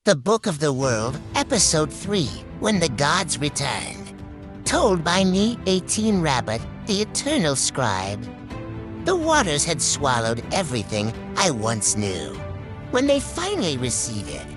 The Book of the World, Episode 3, When the Gods Returned. Told by me, 18 Rabbit, the Eternal Scribe. The waters had swallowed everything I once knew. When they finally receded,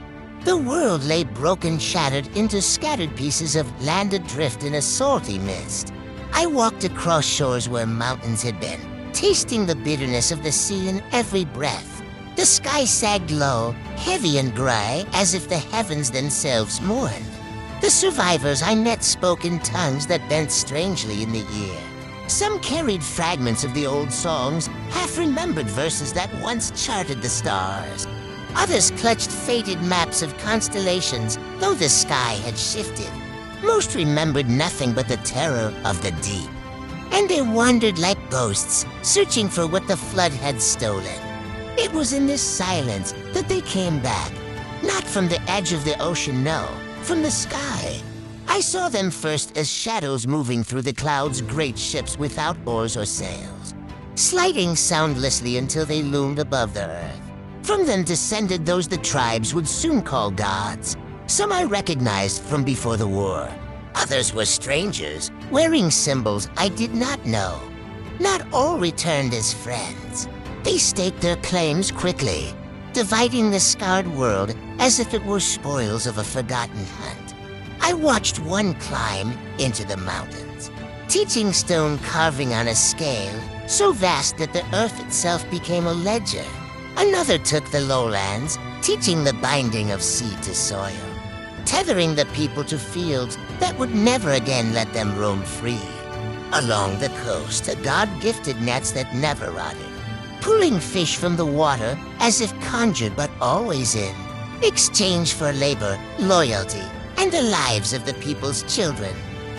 the world lay broken, shattered into scattered pieces of land adrift in a salty mist. I walked across shores where mountains had been, tasting the bitterness of the sea in every breath. The sky sagged low, heavy and gray, as if the heavens themselves mourned. The survivors I met spoke in tongues that bent strangely in the ear. Some carried fragments of the old songs, half-remembered verses that once charted the stars. Others clutched faded maps of constellations, though the sky had shifted. Most remembered nothing but the terror of the deep. And they wandered like ghosts, searching for what the flood had stolen. It was in this silence that they came back. Not from the edge of the ocean, no, from the sky. I saw them first as shadows moving through the clouds, great ships without oars or sails, sliding soundlessly until they loomed above the earth. From them descended those the tribes would soon call gods. Some I recognized from before the war. Others were strangers, wearing symbols I did not know. Not all returned as friends. They staked their claims quickly, dividing the scarred world as if it were spoils of a forgotten hunt. I watched one climb into the mountains, teaching stone carving on a scale so vast that the earth itself became a ledger. Another took the lowlands, teaching the binding of sea to soil, tethering the people to fields that would never again let them roam free. Along the coast, a god gifted nets that never rotted, pulling fish from the water as if conjured but always in exchange for labor, loyalty, and the lives of the people's children.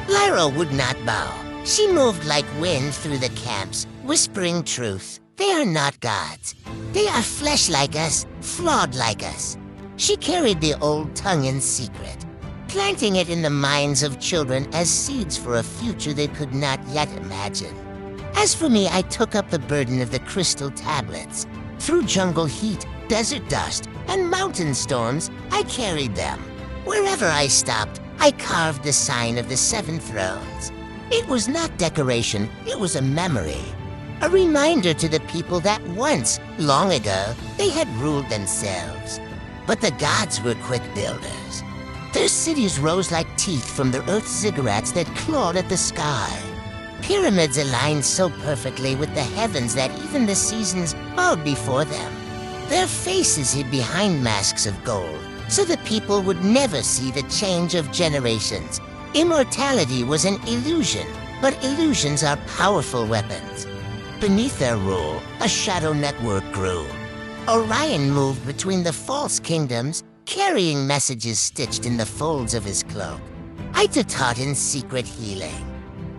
Lyra would not bow. She moved like wind through the camps, whispering truth. They are not gods. They are flesh like us, flawed like us. She carried the old tongue in secret, planting it in the minds of children as seeds for a future they could not yet imagine. As for me, I took up the burden of the crystal tablets. Through jungle heat, desert dust, and mountain storms, I carried them. Wherever I stopped, I carved the sign of the 7 thrones. It was not decoration, it was a memory. A reminder to the people that once, long ago, they had ruled themselves. But the gods were quick builders. Their cities rose like teeth from the earth's ziggurats that clawed at the sky. Pyramids aligned so perfectly with the heavens that even the seasons bowed before them. Their faces hid behind masks of gold, so the people would never see the change of generations. Immortality was an illusion, but illusions are powerful weapons. Beneath their rule, a shadow network grew. Orion moved between the false kingdoms, carrying messages stitched in the folds of his cloak. Aita taught in secret healing,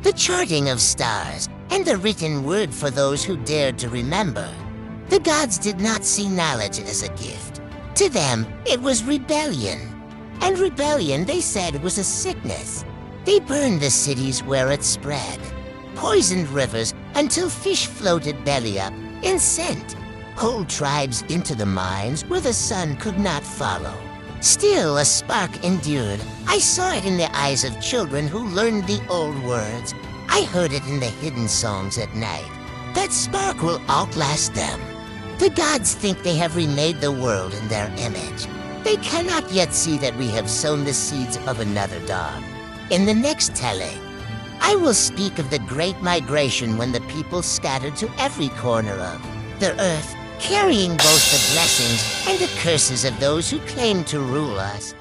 the charting of stars, and the written word for those who dared to remember. The gods did not see knowledge as a gift. To them, it was rebellion. And rebellion, they said, was a sickness. They burned the cities where it spread, poisoned rivers until fish floated belly up in scent, pulled tribes into the mines where the sun could not follow. Still, a spark endured. I saw it in the eyes of children who learned the old words. I heard it in the hidden songs at night. That spark will outlast them. The gods think they have remade the world in their image. They cannot yet see that we have sown the seeds of another dawn. In the next telling, I will speak of the great migration when the people scattered to every corner of the earth, carrying both the blessings and the curses of those who claim to rule us.